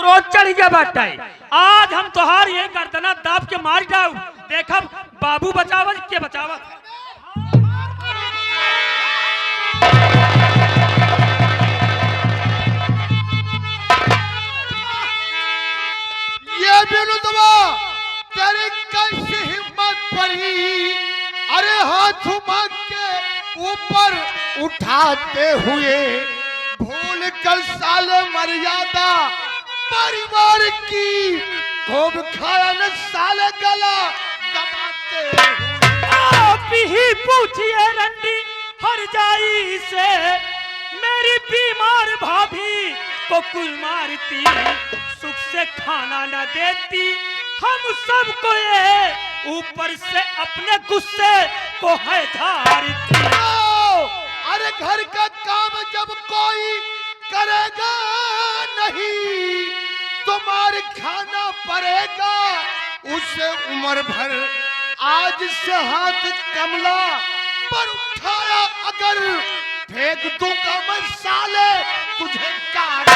क्रोध चढ़ गया बाटे। आज हम तोहार ये गर्दना दाब के मार जाऊ। देखब बाबू बचावत के बचावत। ये बिनुदवा तेरी कैसी हिम्मत पड़ी, अरे हाथ उमा के ऊपर उठाते हुए भूल कर साले मर्यादा परिवार की खूब खाया न साले गला दबाते हुए। आप ही पूछिए रंडी हर जाई से, मेरी बीमार भाभी को कुल मारती, सुख से खाना न देती हम सबको, ये ऊपर से अपने गुस्से को है धारती। अरे घर का काम जब कोई करेगा नहीं, तुम्हारे खाना पड़ेगा उसे उम्र भर। आज से हाथ कमला पर उठाया अगर, फेंक दूंगा मैं साले तुझे काट।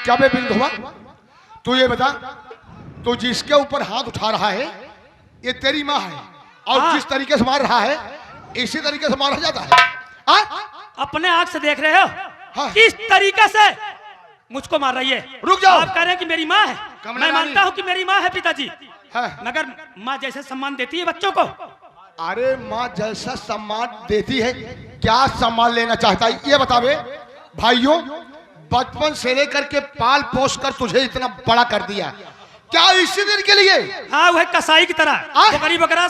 क्या बे बिंदुआ, तू ये बता, तू जिसके ऊपर हाथ उठा रहा है ये तेरी माँ है, और जिस तरीके से मार रहा है इसी तरीके से मारा जाता है। अपने आंख से देख रहे हो हाँ। किस तरीके से मुझको मार रही है। रुक जाओ। आप कह रहे हैं कि मेरी माँ है, मैं मानता हूँ कि मेरी माँ है पिताजी, मगर माँ जैसे सम्मान देती है बच्चों को। अरे माँ जैसा सम्मान देती है, क्या सम्मान लेना चाहता है ये बतावे। भाइयों, बचपन से लेकर के पाल पोस कर तुझे इतना बड़ा कर दिया, क्या इसी दिन के लिए? हाँ, वह कसाई की तरह बकरी बकरा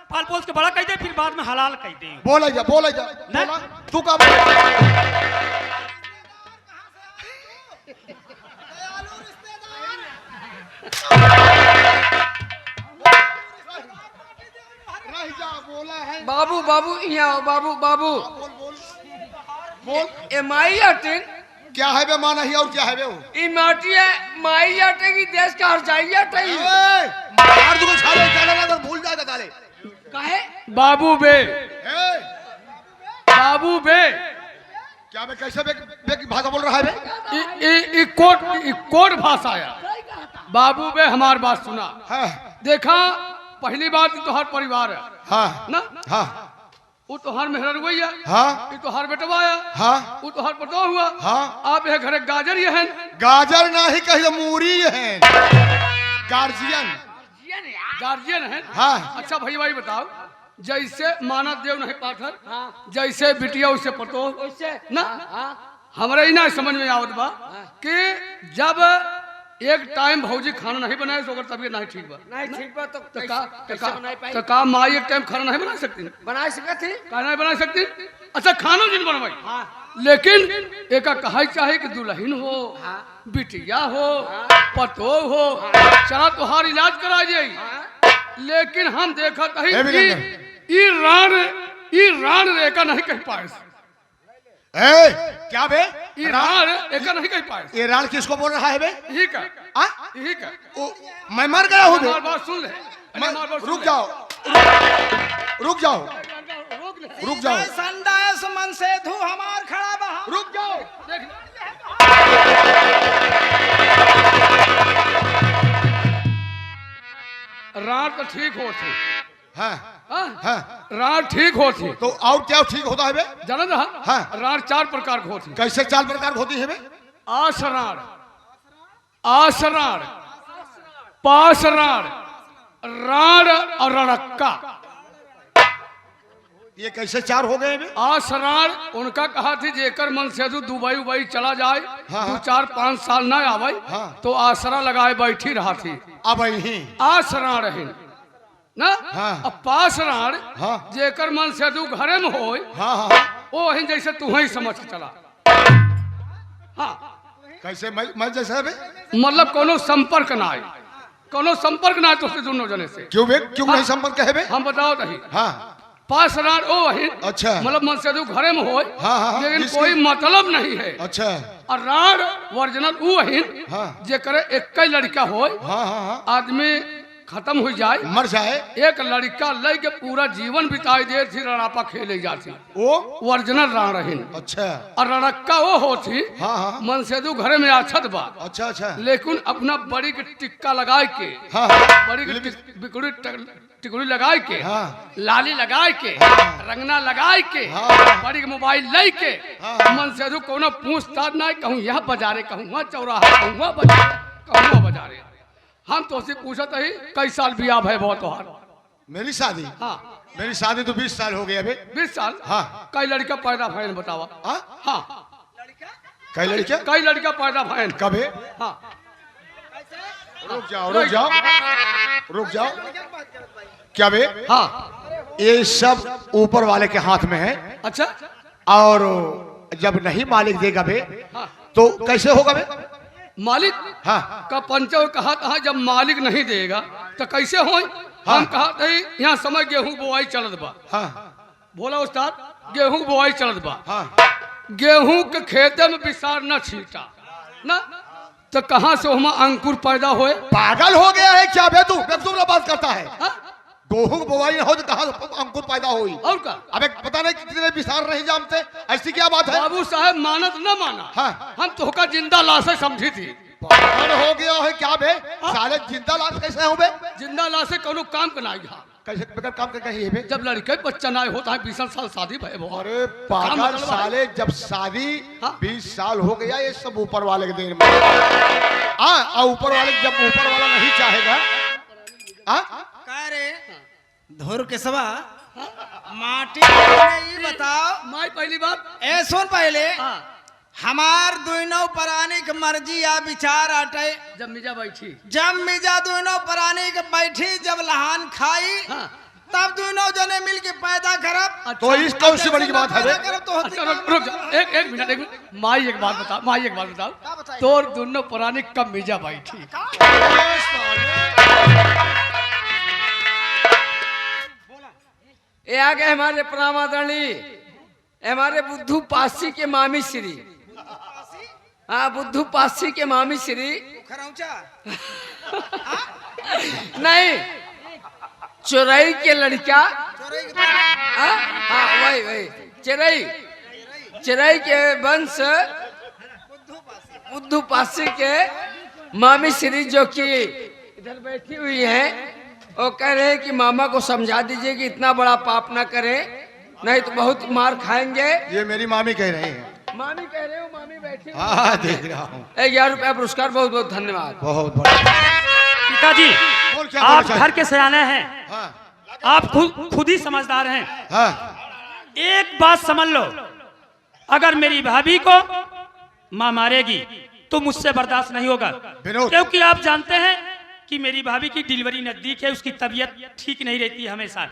पाल पोस के बड़ा कह दे, फिर बाद में हलाल कह दे। बोला जा, बोला जा, बोला। तू का बोला है। बाबू बाबू यहाँ बाबू बाबू बोल। ए माई आटे क्या है बे माँ नहीं और क्या है बे वो? ई माटी है माई आटे की देश का हरजाई आटे ही मार दूंगा साले, क्या लगा तो भूल जाएगा साले। काहे बाबू बे, बाबू बे, क्या बे कैसे बे की भाषा बोल रहा है बे? कोट भाषा है। बाबू बे हमारी बात सुना। हाँ। देखा, पहली बात तो हर परिवार है। हाँ। ना हाँ। वो तो हर मेहर हुई है। हाँ। ये तो हर बेटवा है। हाँ। वो तो हर पतो हुआ। हाँ। आप ये घर गाजर ये हैं। गाजर नहीं कही मूरी है, गार्जियन। गार्जियन है। हाँ। अच्छा भाई भाई बताओ, जैसे माना देव नहीं पाथर, जैसे बिटिया उसे पतो ना, हमारे ही ना समझ में आवत बा कि जब एक टाइम भौजी खाना नहीं बनाए तो अगर तबीयत नहीं ठीक बा, नहीं ठीक बा तो कैसे बनाई पाई? तो का माई एक टाइम खाना नहीं बना सकती? बना सकत थी। का नहीं बना सकती? अच्छा, खाना जिन बनवाई, लेकिन एक कहाई चाहे कि दुल्हन हो, बिटिया हो, पतो हो, चला तुहार इलाज करा जाई, लेकिन हम देखा कहीं ईरान रेखा नहीं कह पाए। क्या बे? ईरान रेखा नहीं कह पाए। ईरान किसको बोल रहा है बे? यही का, यही का। मैं मर गया हूँ बे। हमारी बात सुन ले। रुक जाओ, रुक जाओ, रुक जाओ, संदास मन से धू हमार खड़ा बहा। रुक जाओ। रात तो ठीक होती। हाँ। हाँ, रात ठीक होती तो और क्या ठीक होता है बे? जाना रहा। हाँ। रात 4 प्रकार की होती। कैसे 4 प्रकार की होती है बे? आसरार, आसरार, पासरार, राड़ और रड़क्का। ये कैसे 4 हो गए? आसरार उनका कहा थी जेकर मन से दुबई उबई चला जाए, हाँ। 2-4-5 साल ना आवे, हाँ। तो आसरा लगाए बैठी रहा थी। अब यही आसरा रहे ना, हाँ। अब पासरार हाँ। जेकर मन से घरे में हो, हाँ हाँ वो ही जैसे तू ही समझ के चला। हाँ, कैसे मैं जैसा बे? मतलब कोनो संपर्क ना आए, कोनो संपर्क ना आए तो दोनों जने से। क्यों बे? क्यों नहीं संपर्क है बे? हम बताओ नहीं, हाँ पासरार ओ वही, अच्छा। मतलब मन से घरे में हो, हाँ, हाँ, लेकिन जिसकी- कोई मतलब नहीं है। अच्छा और राड वर्जनल ऊ वही, हाँ। जे करे एक लड़का हो, हाँ हाँ हाँ आदमी खत्म हो जाए, मर जाए, एक लड़का ले के पूरा जीवन बिताई दे थी, रड़ापा खेले जाती, वो वर्जनल राण रही। अच्छा और रड़क्का वो होती, हाँ हाँ मन से घरे में आछत बा, अच्छा अच्छा लेकिन अपना बड़ी के टिक्का लगाए के, हाँ हाँ बड़ी के बिकुड़ी टिकुड़ी लगाए के, हाँ। लाली लगाए के, रंगना लगाए के, हाँ। बड़ी के मोबाइल ले के, हाँ। मन से कोनो पूछताछ ना, कहूँ यहाँ बाजारे, कहूँ वहाँ चौराहा, कहूँ वहाँ बाजारे, कहूँ वहाँ बाजारे। हम तो उसे पूछत है कई साल बियाह है बहुत तोहार? मेरी शादी? हाँ, मेरी शादी तो 20 साल हो गए अभी। 20 साल? हाँ। कई लड़का पैदा भैन बतावा? हाँ हाँ, कई लड़कियां? कई लड़का पैदा भैन? कब है? हाँ, रुक जाओ रुक जाओ रुक जाओ, क्या बे? हाँ, ये सब ऊपर वाले के हाथ में है, अच्छा, और जब नहीं मालिक देगा बे हाँ, तो कैसे होगा बे? मालिक हाँ का पंचो कहा था जब मालिक नहीं देगा तो कैसे हो? हाँ। हम कहा थे यहाँ समय गेहूं बोआई चलत बा। हाँ बोला उस्ताद गेहूं बोआई चलत बा, हाँ गेहूं के खेते में विसार न छीटा ना, तो कहाँ से वहाँ अंकुर पैदा होए? पागल हो गया है क्या बे तू? बेवकूफ बात करता है। हाँ? गेहूं की बुवाई हो तो कहाँ अंकुर पैदा हुई? और का अबे पता नहीं कितने विसार नहीं जानते, ऐसी क्या बात है? बाबू साहब मानत न माना, हाँ। हम तो का जिंदा लाश समझी थी। पागल हो गया है क्या बे? साले जिंदा लाश कैसे हो बे? जिंदा लाश से कोनो काम का नहीं है। कैसे बगैर काम के कहीं है बे? जब लड़के बच्चा ना होता है 20 साल शादी भय वो। अरे काम पागल मतलब है। साले, जब शादी हाँ। 20 साल हो गया, ये सब ऊपर वाले के देर में। हाँ, और ऊपर वाले जब ऊपर वाला नहीं चाहेगा, हाँ का रे धुर के सवा माटी ने ये बताओ, माई पहली बात, ए सुन पहले, हाँ, हमार दुनो प्राणी के मर्जी या विचार आटे, जब मिजा बैठी, जब मिजा दुनो प्राणी के बैठी, जब लहान खाई, हाँ, तब दोनों जने मिल के पैदा करब। तो इस कौन सी बड़ी बात है बे? पैदा करब तो होती अच्छा, काम रुक जा, एक मिनट, माई एक बात बता, माई एक बात क्या बताओ, बताइए? तोर दोनों पुरानी कब मिजा बैठी? ये आ गए हमारे प्रणाम आदरणीय, हमारे बुद्धू पासी के मामी श्री, हाँ बुद्धू पासी के मामी श्री, खरौचा नहीं चोरई के लड़का, चोरई के हाँ हाँ वही वही चिरई, चिरई के वंश बुद्धू पासी के मामी श्री जो कि इधर बैठी हुई है, वो कह रहे हैं कि मामा को समझा दीजिए कि इतना बड़ा पाप ना करें, नहीं तो बहुत मार खाएंगे। ये मेरी मामी कह रही है। मामी कह रहे हो, मामी बैठी हुई हाँ देख रहा हूँ। है। 1000 रुपया पुरस्कार, बहुत बहुत धन्यवाद। बहुत बड़ा। पिताजी बोल क्या आप बोलना घर के सयाने हैं, हाँ आप खुद ही समझदार हैं। हाँ एक बात समझ लो, अगर मेरी भाभी को माँ मारेगी तो मुझसे बर्दाश्त नहीं होगा, विनोद। क्योंकि आप जानते हैं कि मेरी भाभी की डिलीवरी नजदीक है, उसकी तबीयत ठीक नहीं रहती है हमेशा।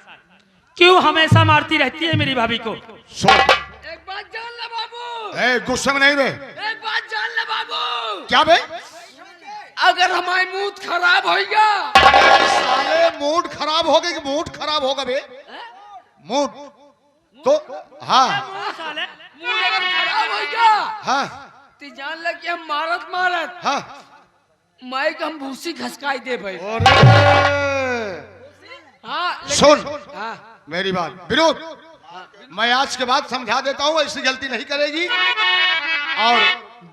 क्यों हमेशा मारती रहती है मेरी भाभी को? सुन, एक बात जान ले बाबू, ए गुस्से में नहीं बे। एक बात जान ले बाबू, क्या बे? अगर हमारी मूड खराब होगा, साले मूड खराब हो गई कि मूड खराब होगा बे? मूड तो हाँ मूड अगर खराब होगा हाँ तो जान ले कि हम मारत मारत हाँ। माइक हम भूसी खसकाई दे भाई। अरे हाँ लेकिन- सुन हाँ मेरी बात विनोद, मैं आज के बाद समझा देता हूँ, ऐसी गलती नहीं करेगी। और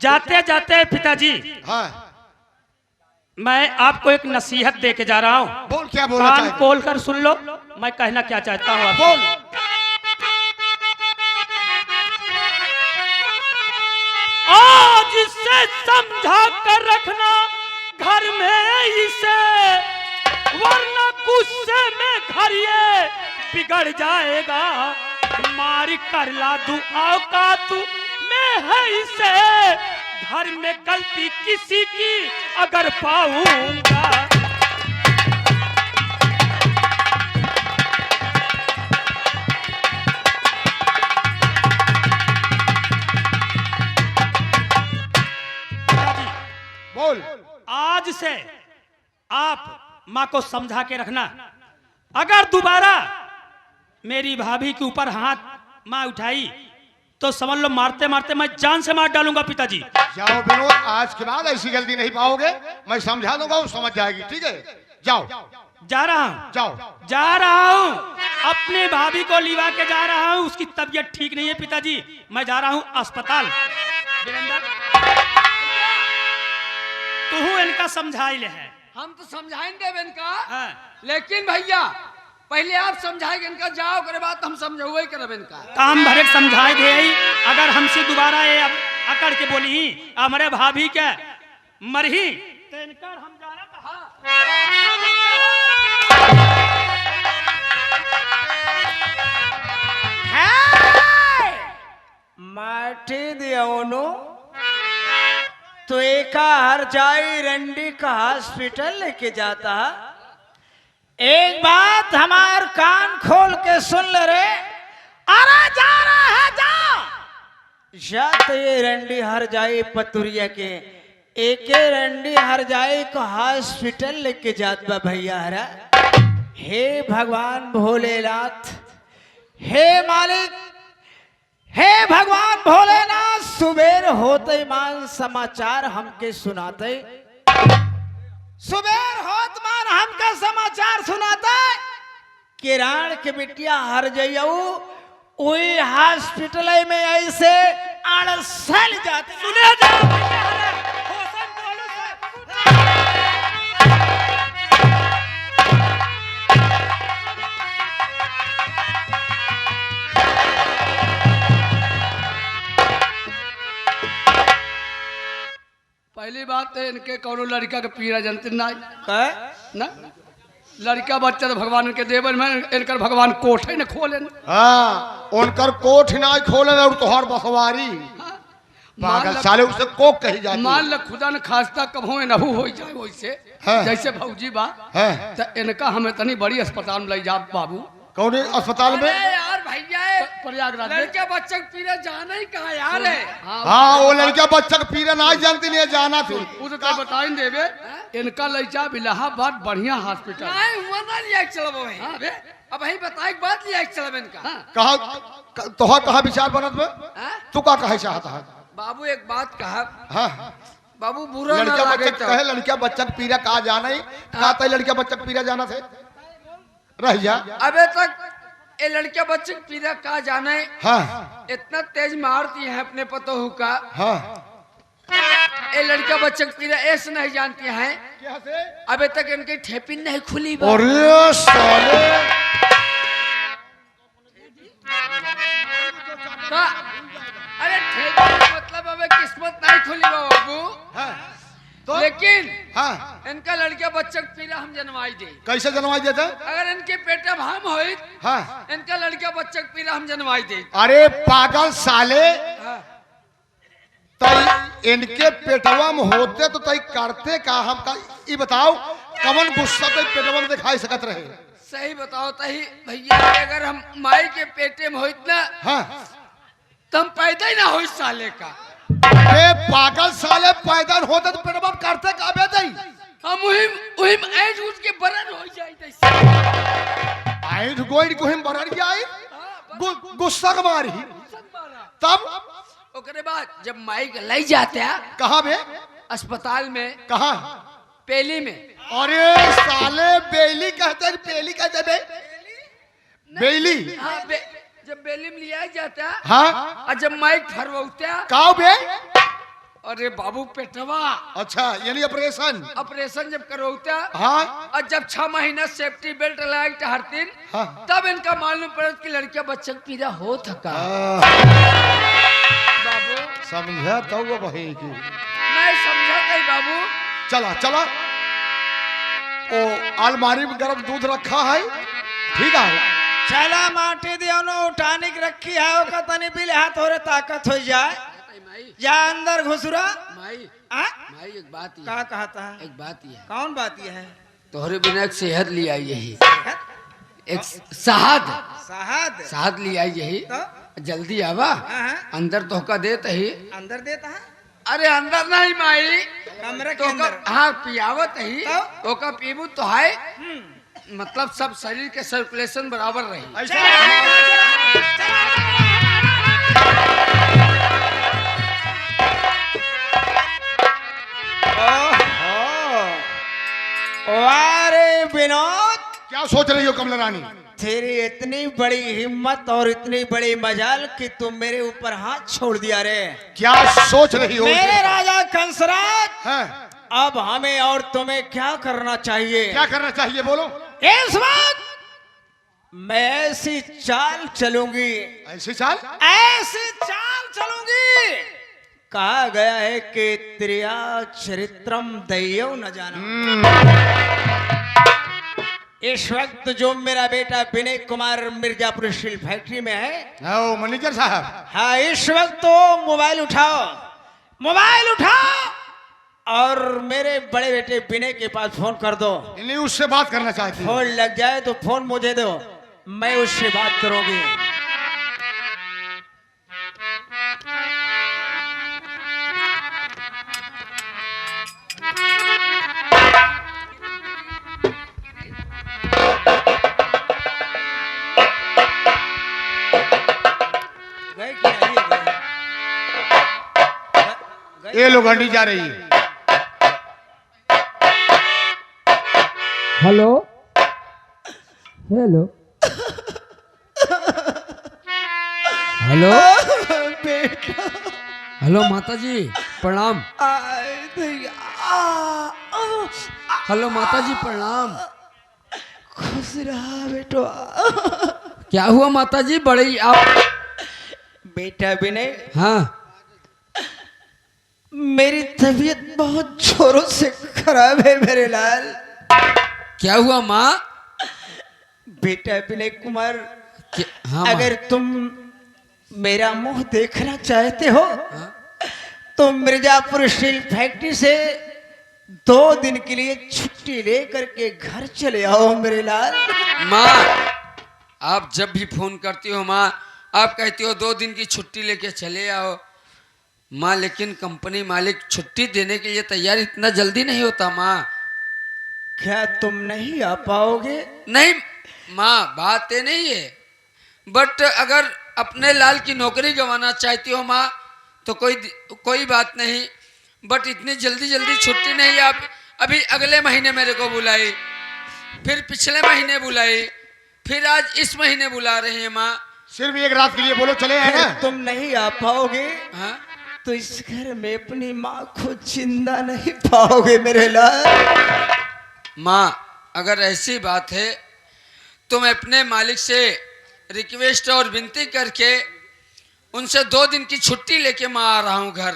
जाते जाते पिताजी हाँ मैं आपको एक नसीहत दे के जा रहा हूँ, बोल क्या बोलना कान चाहते? खोल कर सुन लो मैं कहना क्या चाहता हूँ आपको। बोल। आज इसे समझा कर रखना घर में इसे, वरना गुस्से में घर ये बिगड़ जाएगा। मार कर ला दू औकात मैं है इसे घर में गलती किसी की अगर पाऊंगा। बोल। आज से आप माँ को समझा के रखना, अगर दोबारा मेरी भाभी के ऊपर हाथ माँ उठाई तो समझ लो मारते मारते मैं जान से मार डालूंगा पिताजी। जाओ विनोद, आज के बाद ऐसी गलती नहीं पाओगे, मैं समझा दूंगा, वो समझ जाएगी, ठीक है? जाओ। जा रहा हूँ, जाओ। जा रहा हूँ, अपने भाभी को लिवा के जा रहा हूँ, उसकी तबीयत ठीक नहीं है पिताजी, मैं जा रहा हूँ अस्पताल। तू इनका समझाई ले है। हम तो समझाएंगे इनका, हाँ। लेकिन भैया पहले आप समझाएंगे इनका, जाओ करे बात हम समझाओगे करब इनका। काम भरे समझाए दे, अगर हमसे दोबारा ये अब अकड़ के बोली ही हमारे भाभी के मरही तो इनका हम जाना कहा। माटी दियोनो तो एका हर जाई रंडी का हॉस्पिटल लेके जाता। एक बात हमार कान खोल के सुन ले रे, अरे जा रहा है जा तो ये रंडी हर जाई पतुरिया के एके रंडी हर जाई को हॉस्पिटल लेके जात बा भैया हरा। हे भगवान भोलेनाथ, हे मालिक, हे भगवान भोलेनाथ, सुबेर होते मान समाचार हमके सुनाते, सुबेर होत मान हमके समाचार सुनाते किराण के बिटिया हर जइयऊ वही हॉस्पिटल में ऐसे अड़सल जाते। सुने जा होसन बोलो पहली बात है इनके कौनो लड़का के पीड़ा जनते ना कहे ना लड़का बच्चा तो भगवान इनके देवन में इनकर भगवान कोठे न खोले। हाँ, उनकर कोठ ना खोले और तोहर बसवारी पागल साले उसे कोक कही जाती। मान ल खुदा न खास्ता कब हो नहू हो जाए वैसे हाँ। जैसे भौजी बा हाँ। तो इनका हमें तनी बड़ी अस्पताल में ले जा बाबू। कौन अस्पताल में? अरे यार भैया प्रयागराज में। लड़के बच्चे को पीने जाना ही कहा यार है। हाँ, वो लड़का बच्चा का पीरा ना जानती नहीं जाना थी। उसे तो बताइन देवे इनका ले जा इलाहाबाद बढ़िया हॉस्पिटल। नहीं हुआ ना लिया के चलब वही। हाँ बे अब वही बताए के बाद लिया के चलब इनका। कहा तोहर कहा विचार बनत में? हाँ? तू का कहे चाहता है? बाबू एक बात कहा, हाँ, बाबू बुरा ना लड़का लगे बच्चा कहे लड़का बच्चा का पीरा कहा जाना ही कहा था, लड़का बच्चा का पीरा जाना थे रह जा। अबे तक ये लड़के बच्चे को पीरा कहा जाना है। हाँ, इतना तेज मारती है अपने पतोहू का। हाँ, ये लड़का बच्चे को पीरा ऐसे नहीं जानती है। अबे तक इनकी ठेपिन नहीं खुली बा। अरे साले का? अरे ठेपिन का मतलब अबे किस्मत नहीं खुली बा बाबू। हाँ, तो लेकिन हाँ, इनका लड़के बच्चे को पीरा हम जनवाई दे। कैसे जनवाई देते? अगर इनके पेटे भाम होई हाँ, इनका लड़के बच्चे को पीरा हम जनवाई दे। अरे पागल साले, हाँ। तई इनके पेटवा में होते तो तई करते का हम का ये बताओ कमन गुस्सा तई पेटवा में दिखाई सकत रहे? सही बताओ तही भैया, अगर हम माई के पेटे में होइत ना हाँ, तम पैदा ही ना हो साले का। अरे पागल साले पैदा होते तो पेटवा में करते का बे तई? हम उहिम ऐज उठ के बरन हो जाई तैसे। आइड गोइड को हम बरन के आई गुस्सा के मारी तब ओकरे बाद जब माई के ले जाते हैं कहाँ बे? अस्पताल में, कहाँ? पेली में। अरे साले बेली कहते हैं, बेली कहते बे बेली। हाँ जब बेली में लिया जाता है हाँ, और जब माई फरवौता काऊ बे? अरे बाबू पेटवा अच्छा, यानी ऑपरेशन? ऑपरेशन जब करवौता हाँ, और जब 6 महीना सेफ्टी बेल्ट लगा हर दिन, हाँ। तब इनका मालूम पड़ा कि लड़का बच्चा को पीड़ा हो थका। बाबू समझा तो वो वही की नहीं समझा कहीं बाबू। चला चला ओ अलमारी में गर्म दूध रखा है, ठीक है, चला माटी दियो नो उठाने की रखी है ओका तनी बिल हाथ हो रे ताकत हो जाए जा अंदर घुसरा माई आ माई एक बात ये का कहता है एक बात ये है कौन बात ये है तोहरे बिना एक सेहत ले आई यही एक शहद शहद शहद ले आई यही तो जल्दी आवा हाँ, अंदर तोहका देत ही अंदर देता है अरे अंदर नहीं माई कमरे के तोहका अंदर हाँ पियावत ही तो? तोहका पीबू तो है मतलब सब शरीर के सर्कुलेशन बराबर रही ऐसा वारे विनोद क्या सोच रही हो कमला रानी? तेरी इतनी बड़ी हिम्मत और इतनी बड़ी मजाल कि तुम मेरे ऊपर हाथ छोड़ दिया रे क्या सोच रही हो? मेरे राजा कंसराज हैं? अब हमें और तुम्हें क्या करना चाहिए क्या करना चाहिए बोलो? इस वक्त मैं ऐसी चाल चलूंगी ऐसी चाल? ऐसी चाल चलूंगी कहा गया है कि त्रिया चरित्रम दैयो न जाना इस वक्त जो मेरा बेटा विनय कुमार मिर्जापुर स्टील फैक्ट्री में है ओ मैनेजर साहब, हाँ इस वक्त तो मोबाइल उठाओ और मेरे बड़े बेटे विनय के पास फोन कर दो इन्हें उससे बात करना चाहती हूँ। फोन लग जाए तो फोन मुझे दो मैं उससे बात करूंगी गए कि नहीं गए? ये लोग हंडी जा रही है। हेलो हेलो हेलो हेलो माता जी प्रणाम हेलो माता जी प्रणाम खुश रहा बेटो क्या हुआ माता जी बड़े आप बेटा विनय हाँ मेरी तबीयत बहुत जोरों से खराब है मेरे लाल क्या हुआ माँ बेटा विनय कुमार हाँ माँ। अगर तुम मेरा मुंह देखना चाहते हो तो मिर्जापुर स्टील फैक्ट्री से 2 दिन के लिए छुट्टी लेकर के घर चले आओ मेरे लाल माँ आप जब भी फोन करती हो माँ आप कहती हो 2 दिन की छुट्टी लेके चले आओ माँ लेकिन कंपनी मालिक छुट्टी देने के लिए तैयार इतना जल्दी नहीं होता माँ क्या तुम नहीं आ पाओगे नहीं माँ बात ये नहीं है बट अगर अपने लाल की नौकरी गंवाना चाहती हो माँ तो कोई बात नहीं बट इतनी जल्दी छुट्टी नहीं आप अभी अगले महीने मेरे को बुलाई फिर पिछले महीने बुलाई फिर आज इस महीने बुला रहे हैं माँ सिर्फ एक रात के लिए बोलो चले आए ना। तुम नहीं आ पाओगे हाँ तो इस घर में अपनी माँ को जिंदा नहीं पाओगे मेरे लाल माँ अगर ऐसी बात है तो मैं अपने मालिक से रिक्वेस्ट और विनती करके उनसे 2 दिन की छुट्टी लेके मैं आ रहा हूँ घर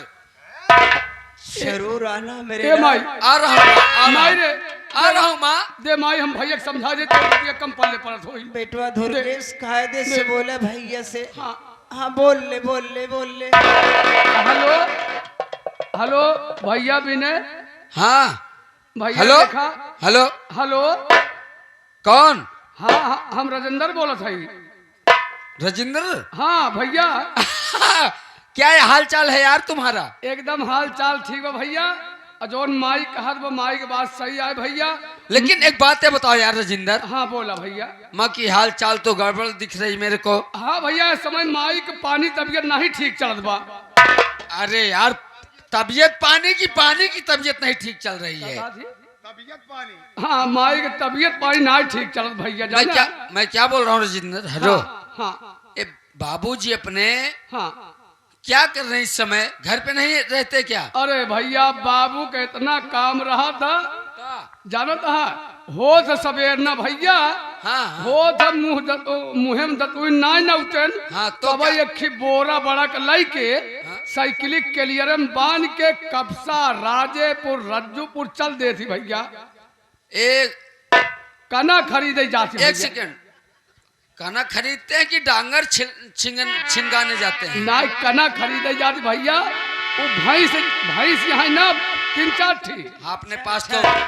जरूर आना मेरे ए माई लाल आ रहा हूँ माई रे आ रहा हूँ माँ दे माई हम भैया के समझा देते हैं, ये कम पल्ले पड़त होई बेटवा धुर्गेश कायदे से बोला भैया से हाँ हाँ बोल ले हेलो हेलो भैया विनय हाँ भैया हेलो देखा हेलो हेलो कौन हाँ हम राजेंद्र बोलत हई राजेंद्र हाँ भैया क्या ये हाल चाल है यार तुम्हारा एकदम हाल चाल ठीक बा भैया और जौन माई कहत बा माई के बात सही आए भैया लेकिन एक बात है बताओ यार राजेंद्र हाँ बोला भैया माँ की हाल चाल तो गड़बड़ दिख रही मेरे को हाँ भैया इस समय माई के पानी तबीयत नहीं ठीक चलत बा अरे यार तबीयत पानी की तबीयत नहीं ठीक चल रही है तबीयत पानी। हाँ माई के तबीयत पानी नहीं ठीक चलत भैया जाना मैं क्या बोल रहा हूँ राजेंद्र हेलो हाँ ए बाबूजी अपने हाँ क्या कर रहे हैं इस समय घर पे नहीं रहते क्या अरे भैया बाबू का इतना काम रहा था जानो था हो तो सवेर न भैया हाँ हो तो मुँह में दतुई ना उठन हाँ, तो तब क्या? एक बोरा बड़ा के लाई के साइकिल क्लियर में बांध के कबसा राजेपुर रज्जूपुर चल दे थी भैया एक कना खरीदे जाती एक भैया। सेकंड कना खरीदते हैं कि डांगर छिनगाने जाते हैं? ना कना खरीदे जाती भैया, वो भैंस यहाँ ना 3-4 थी। आपने पास तो हाँ।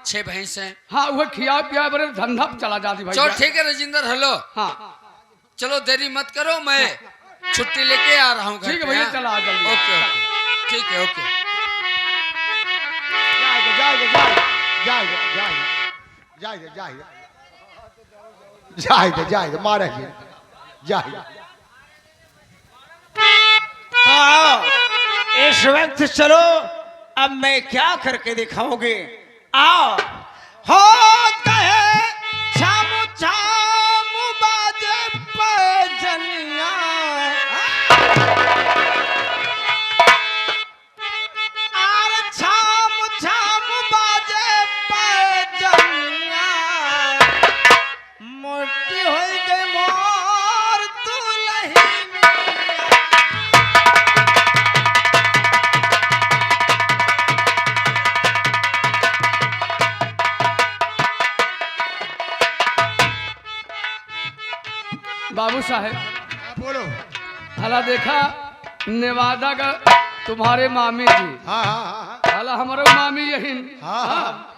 6 भैंस हैं। हाँ वह खिया पिया बड़े धंधा पे चला जाती भैया। चलो ठीक है राजेंद्र, हेलो। हाँ चलो देरी मत करो, मैं छुट्टी लेके आ रहा हूँ घर ठीक है पे, भैया, हाँ? चला आ जल्दी। ओके ओके ठीक है, ओके। जाए मारे जाए। तो आओ इस वक्त चलो, अब मैं क्या करके दिखाओगे। आओ हो कहे छामू छामू बाजे पैजनिया, आर छामू छामू बाजे पैजनिया, मोटी हो गई मोर दुल्हनिया। बाबू साहेब, बोलो। हला देखा नेवादा का तुम्हारे मामी जी, हाँ, हला हमारे मामी यही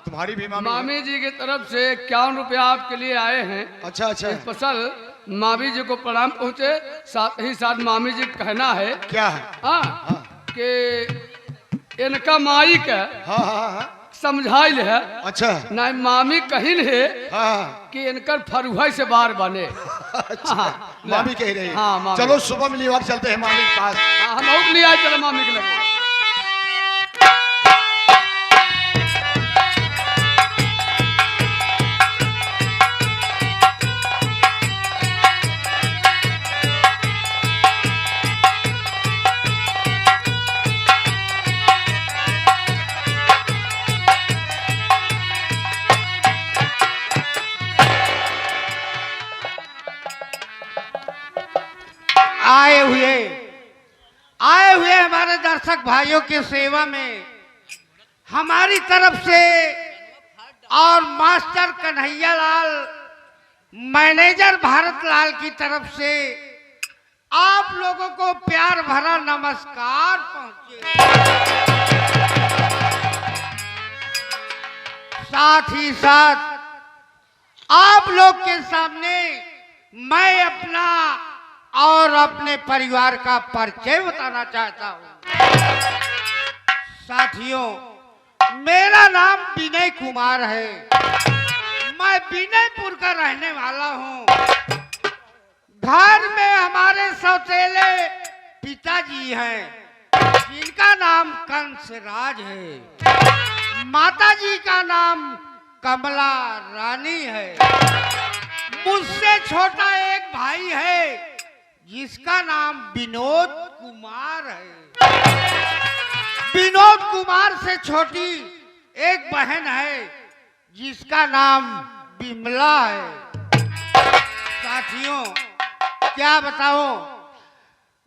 तुम्हारी भी मामी जी की तरफ से 51 रुपया आपके लिए आए हैं। अच्छा स्पेशल मामी जी को प्रणाम पहुँचे, साथ ही साथ मामी जी को कहना है क्या है? हाँ कि इनका माई का हाँ समझाइल है, अच्छा ना मामी कहिन है हाँ कि इनकर फरुहै से बार बने। हाँ, मामी कह रही है। हाँ, मामी। चलो सुबह मिली वक्त चलते हैं मामी के पास। हाँ, हम और लिए आए, चलो मामी के लगे। आए हुए हमारे दर्शक भाइयों की सेवा में हमारी तरफ से और मास्टर कन्हैया लाल, मैनेजर भारत लाल की तरफ से आप लोगों को प्यार भरा नमस्कार पहुंचे। साथ ही साथ आप लोग के सामने मैं अपना और अपने परिवार का परिचय बताना चाहता हूं। साथियों, मेरा नाम विनय कुमार है। मैं विनयपुर का रहने वाला हूं। घर में हमारे सौतेले पिताजी हैं, जिनका नाम कंसराज है। माताजी का नाम कमला रानी है। मुझसे छोटा एक भाई है, जिसका नाम विनोद कुमार है। विनोद कुमार से छोटी एक बहन है, जिसका नाम बिमला है। साथियों, क्या बताऊं,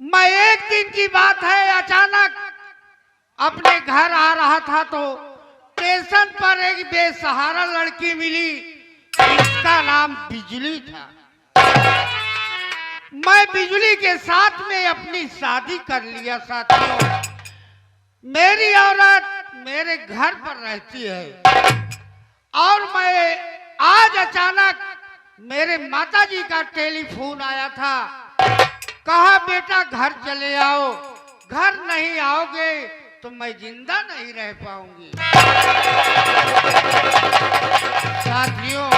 मैं एक दिन की बात है, अचानक अपने घर आ रहा था तो स्टेशन पर एक बेसहारा लड़की मिली, जिसका नाम बिजली था। मैं बिजली के साथ में अपनी शादी कर लिया। साथियों, मेरी औरत मेरे घर पर रहती है और मैं आज अचानक मेरे माताजी का टेलीफोन आया था। कहा बेटा घर चले आओ, घर नहीं आओगे तो मैं जिंदा नहीं रह पाऊंगी। साथियों,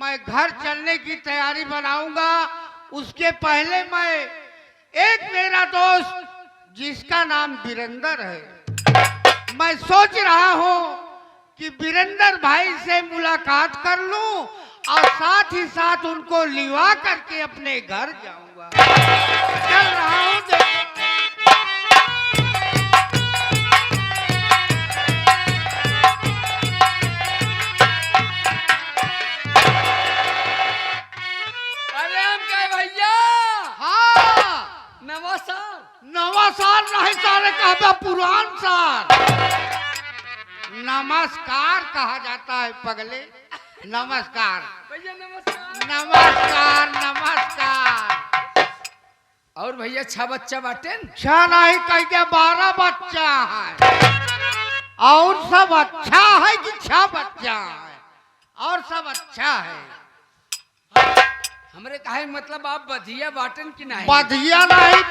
मैं घर चलने की तैयारी बनाऊंगा, उसके पहले मैं एक मेरा दोस्त जिसका नाम वीरेंद्र है, मैं सोच रहा हूं कि वीरेंद्र भाई से मुलाकात कर लूं और साथ ही साथ उनको लिवा करके अपने घर जाऊंगा। चल रहा हूं। अरे हम क्या भैया? हाँ, नवा साल नहीं सारे कहता पुरान साल। नमस्कार कहा जाता है पगले, नमस्कार। भैया नमस्कार। नमस्कार नमस्कार। और भैया 6 बच्चा बाटे न? 6 नहीं कह के 12 बच्चा है। और सब अच्छा है कि 6 बच्चा है? और सब अच्छा है। हमरे कहे मतलब आप बधिया बाटन की नहीं? बढ़िया नहीं,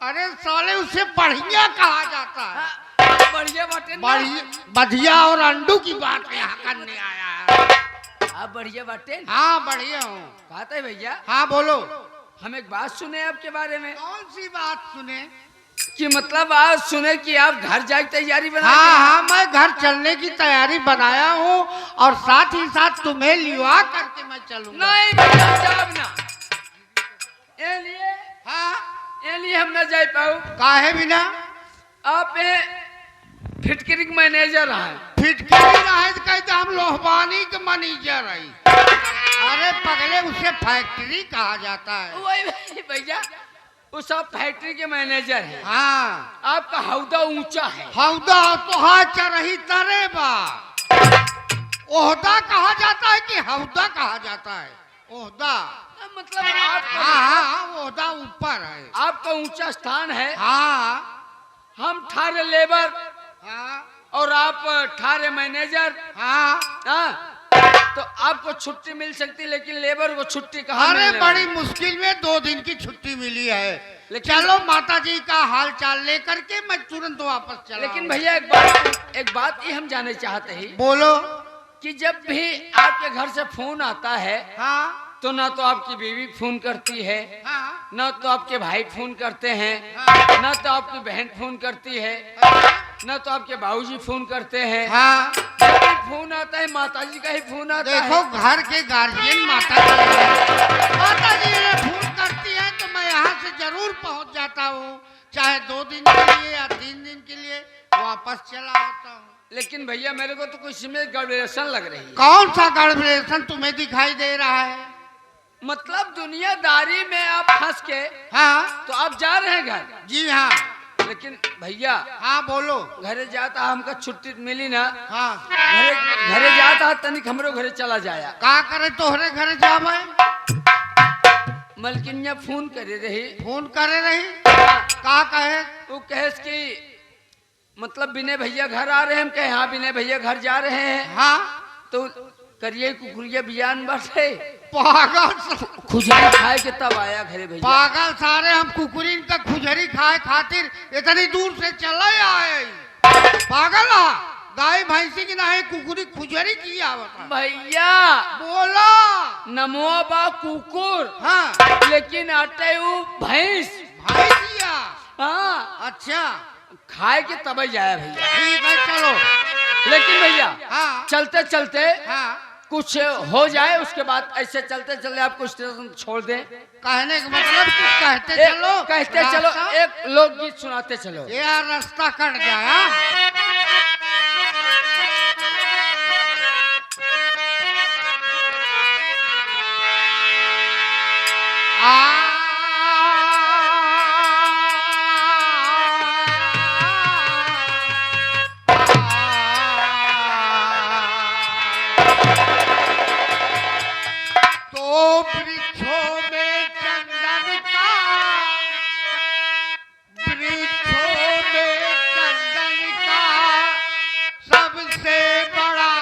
अरे साले उसे बढ़िया कहा जाता है। बढ़िया बाटन ना? बढ़िया और अंडू की बात यहाँ करने आया है। आप बढ़िया बाटन? हाँ बढ़िया हूँ। कहते हैं भैया हाँ बोलो। हम एक बात सुने आपके बारे में कौन सी बात सुने? कि मतलब आज सुने कि आप घर जाए की तैयारी बना हाँ रहे हैं। हाँ, मैं घर चलने की तैयारी बनाया हूँ और साथ ही साथ तुम्हें लिवा करके मैं चलूंगा। नहीं भैया जाब ना, ए लिए हाँ हम न जा पाऊ। काहे बिना? आप फिटकरी के मैनेजर है। फिटकरी रहे तो कहते हम लोहबानी के मैनेजर है। अरे पगले उसे फैक्ट्री कहा जाता है। वही भैया वो सब फैक्ट्री के मैनेजर है। हाँ आपका हौदा ऊंचा है। हौदा तो हाँ चरही तरे बा। ओहदा कहा जाता है कि हौदा कहा जाता है? ओहदा मतलब आपका हाँ हाँ ओहदा ऊपर है। आपका ऊंचा स्थान है। हाँ हम ठारे लेबर हाँ और आप ठारे मैनेजर। हाँ। हाँ तो आपको छुट्टी मिल सकती, लेकिन लेबर को छुट्टी कहाँ अरे मिलने बड़ी वाली? मुश्किल में 2 दिन की छुट्टी मिली है। लेकिन- चलो माता जी का हाल चाल लेकर के मैं तुरंत वापस चला। लेकिन भैया एक बात ही हम जानना चाहते हैं बोलो। कि जब भी आपके घर से फोन आता है हाँ तो ना तो आपकी बीवी फोन करती है, हाँ ना तो आपके भाई फोन करते हैं, हाँ। ना तो आपकी बहन फोन करती है, ना तो आपके बाबूजी फोन करते हैं। हाँ। जब भी फोन आता है माताजी का ही फोन आता देखो है। घर के गार्जियन माता जी है। माता जी ने फोन करती है तो मैं यहाँ से जरूर पहुँच जाता हूँ, चाहे 2 दिन के लिए या 3 दिन के लिए वापस चला आता हूँ। लेकिन भैया मेरे को तो कुछ में गड़बड़ेशन लग रही है। कौन सा गड़बड़ेशन तुम्हें दिखाई दे रहा है? मतलब दुनियादारी में आप फंस के हाँ तो आप जा रहे हैं घर, जी हाँ। लेकिन भैया हाँ बोलो। घरे जाता हमका छुट्टी मिली ना, हाँ घरे जाता तनिक हमरो घरे चला जाया। का करे तोहरे घरे जावे? मलकिनिया फोन करे रही। फोन करे रही? का कहे? वो कहे कि मतलब विनय भैया घर आ रहे हैं। हम कहे हाँ विनय भैया घर जा रहे हैं। हाँ तो करिए कुकुरिया बियान बैठे पागल खुजली खाए के तब आया घरे भैया। पागल सारे हम कुकुरीन का खुजरी खाए खातिर इतनी दूर से चले आए। पागल आ गाय भैंसी की नहीं कुकुरी खुजरी की आवत। भैया बोला नमो बा कुकुर, हाँ लेकिन आटे वो भैंस। भैंसिया। हाँ अच्छा खाए के तब जाया भैया। ठीक है चलो। लेकिन भैया हाँ चलते चलते हाँ कुछ हो जाए उसके बाद ऐसे चलते चलते आपको स्टेशन छोड़ दे। कहने का मतलब कुछ कहते चलो। कहते चलो रास्ता- एक लोकगीत सुनाते चलो। यार रास्ता कट जाए। तो वृक्षों में चंदन का, वृक्षों में चंदन का सबसे बड़ा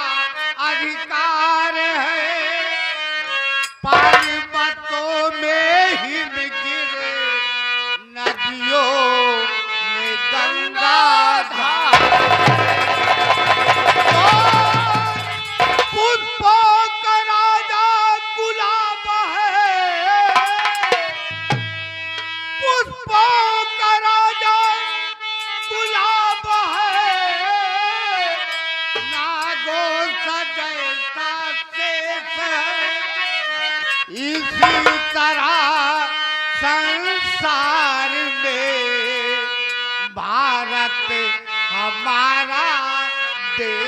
अधिकार है। पर्वतों में हिम गिरे, नदियों में गंगा धार। पुष्पों का राजा गुलाब है, पुष्पों का राजा गुलाब है। नागो सजैसा शेष है, इसी तरह संसार में भारत हमारा देश